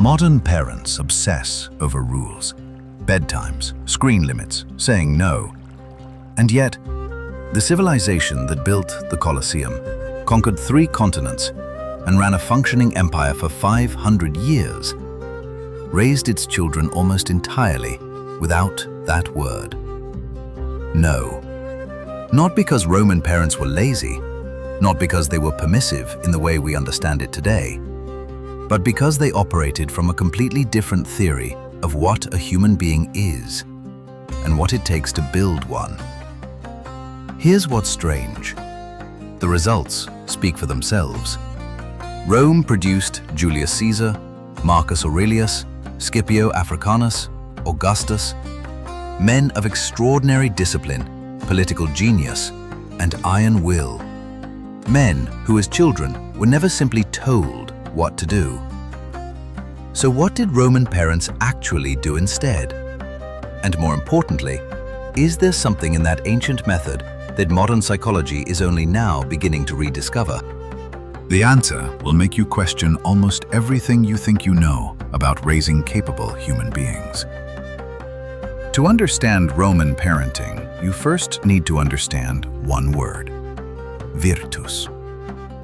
Modern parents obsess over rules, bedtimes, screen limits, saying no. And yet, the civilization that built the Colosseum, conquered 3 continents, and ran a functioning empire for 500 years, raised its children almost entirely without that word. No. Not because Roman parents were lazy, not because they were permissive in the way we understand it today, but because they operated from a completely different theory of what a human being is and what it takes to build one. Here's what's strange. The results speak for themselves. Rome produced Julius Caesar, Marcus Aurelius, Scipio Africanus, Augustus, men of extraordinary discipline, political genius, and iron will. Men who as children were never simply told what to do. So what did Roman parents actually do instead? And more importantly, is there something in that ancient method that modern psychology is only now beginning to rediscover? The answer will make you question almost everything you think you know about raising capable human beings. To understand Roman parenting, you first need to understand one word: virtus.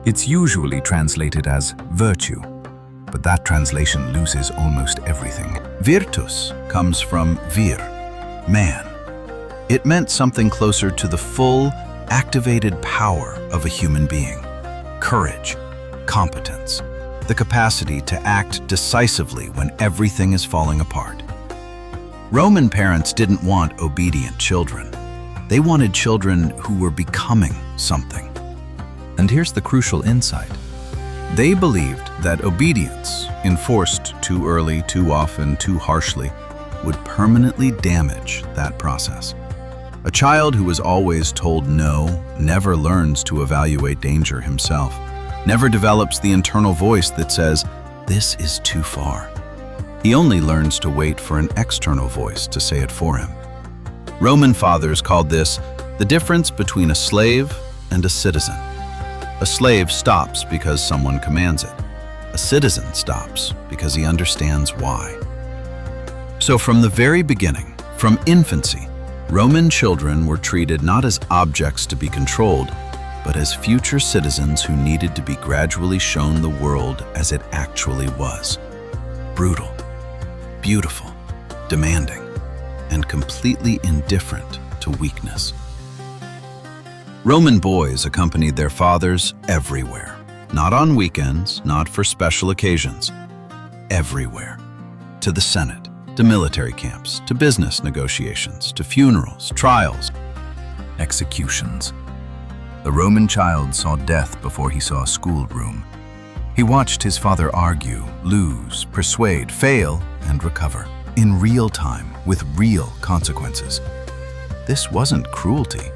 It's usually translated as virtue, but that translation loses almost everything. Virtus comes from vir, man. It meant something closer to the full, activated power of a human being. Courage, competence, the capacity to act decisively when everything is falling apart. Roman parents didn't want obedient children. They wanted children who were becoming something. And here's the crucial insight. They believed that obedience, enforced too early, too often, too harshly, would permanently damage that process. A child who is always told no never learns to evaluate danger himself, never develops the internal voice that says, "This is too far." He only learns to wait for an external voice to say it for him. Roman fathers called this the difference between a slave and a citizen. A slave stops because someone commands it. A citizen stops because he understands why. So from the very beginning, from infancy, Roman children were treated not as objects to be controlled, but as future citizens who needed to be gradually shown the world as it actually was. Brutal, beautiful, demanding, and completely indifferent to weakness. Roman boys accompanied their fathers everywhere, not on weekends, not for special occasions, everywhere. To the Senate, to military camps, to business negotiations, to funerals, trials, executions. The Roman child saw death before he saw a schoolroom. He watched his father argue, lose, persuade, fail, and recover, in real time, with real consequences. This wasn't cruelty.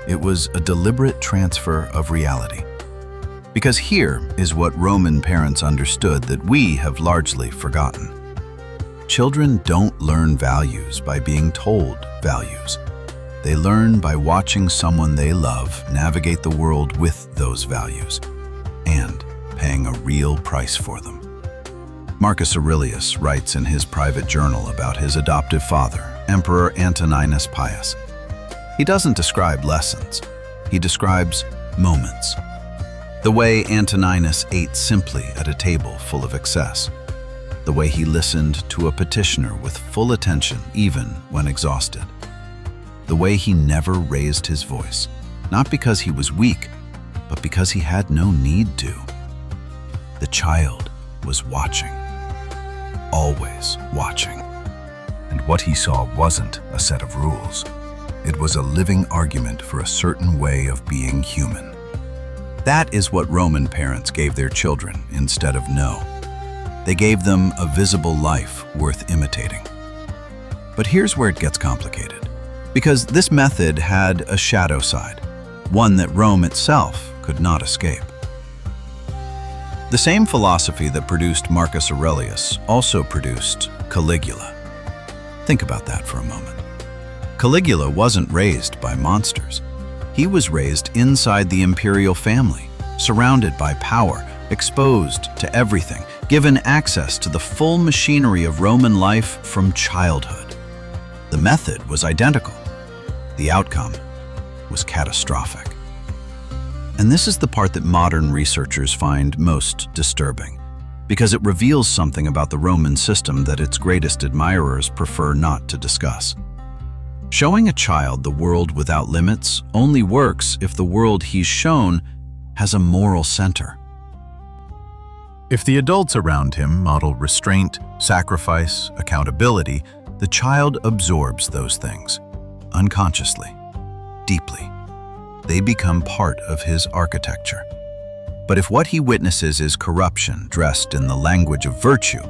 It was a deliberate transfer of reality. Because here is what Roman parents understood that we have largely forgotten. Children don't learn values by being told values. They learn by watching someone they love navigate the world with those values and paying a real price for them. Marcus Aurelius writes in his private journal about his adoptive father, Emperor Antoninus Pius. He doesn't describe lessons. He describes moments. The way Antoninus ate simply at a table full of excess. The way he listened to a petitioner with full attention even when exhausted. The way he never raised his voice, not because he was weak, but because he had no need to. The child was watching, always watching. And what he saw wasn't a set of rules. It was a living argument for a certain way of being human. That is what Roman parents gave their children instead of no. They gave them a visible life worth imitating. But here's where it gets complicated. Because this method had a shadow side, one that Rome itself could not escape. The same philosophy that produced Marcus Aurelius also produced Caligula. Think about that for a moment. Caligula wasn't raised by monsters. He was raised inside the imperial family, surrounded by power, exposed to everything, given access to the full machinery of Roman life from childhood. The method was identical. The outcome was catastrophic. And this is the part that modern researchers find most disturbing, because it reveals something about the Roman system that its greatest admirers prefer not to discuss. Showing a child the world without limits only works if the world he's shown has a moral center. If the adults around him model restraint, sacrifice, accountability, the child absorbs those things, unconsciously, deeply. They become part of his architecture. But if what he witnesses is corruption dressed in the language of virtue,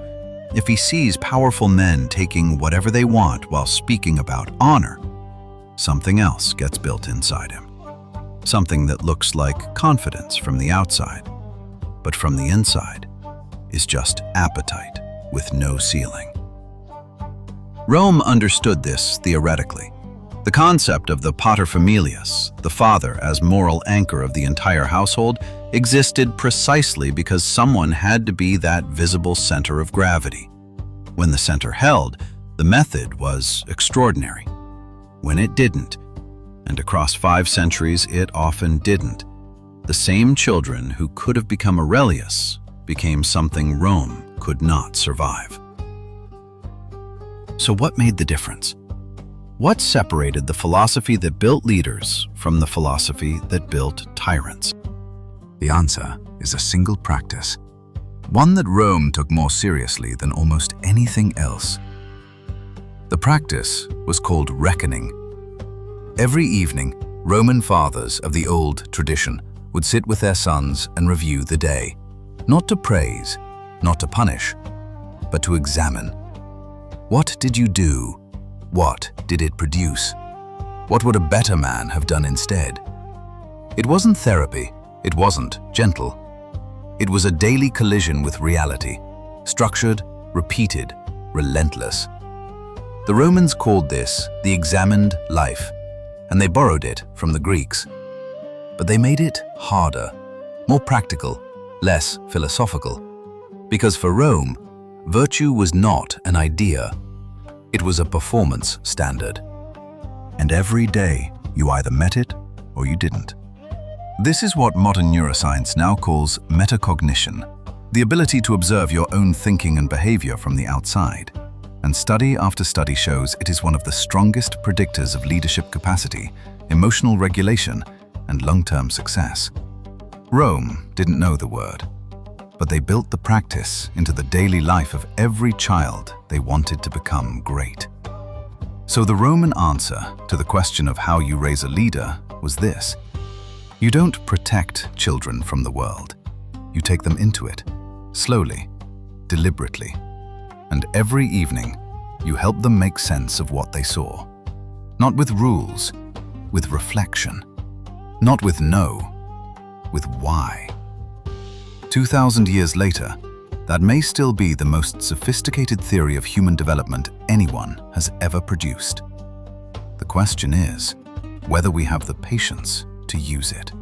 if he sees powerful men taking whatever they want while speaking about honor, something else gets built inside him. Something that looks like confidence from the outside, but from the inside is just appetite with no ceiling. Rome understood this theoretically. The concept of the paterfamilias, the father as moral anchor of the entire household, existed precisely because someone had to be that visible center of gravity. When the center held, the method was extraordinary. When it didn't, and across 5 centuries it often didn't, the same children who could have become Aurelius became something Rome could not survive. So what made the difference? What separated the philosophy that built leaders from the philosophy that built tyrants? The answer is a single practice, one that Rome took more seriously than almost anything else. The practice was called reckoning. Every evening, Roman fathers of the old tradition would sit with their sons and review the day, not to praise, not to punish, but to examine. What did you do? What did it produce? What would a better man have done instead? It wasn't therapy. It wasn't gentle. It was a daily collision with reality, structured, repeated, relentless. The Romans called this the examined life, and they borrowed it from the Greeks. But they made it harder, more practical, less philosophical. Because for Rome, virtue was not an idea. It was a performance standard. And every day, you either met it or you didn't. This is what modern neuroscience now calls metacognition, the ability to observe your own thinking and behavior from the outside. And study after study shows it is one of the strongest predictors of leadership capacity, emotional regulation, and long-term success. Rome didn't know the word, but they built the practice into the daily life of every child they wanted to become great. So the Roman answer to the question of how you raise a leader was this: you don't protect children from the world. You take them into it, slowly, deliberately. And every evening, you help them make sense of what they saw. Not with rules, with reflection. Not with no, with why. 2,000 years later, that may still be the most sophisticated theory of human development anyone has ever produced. The question is whether we have the patience to use it.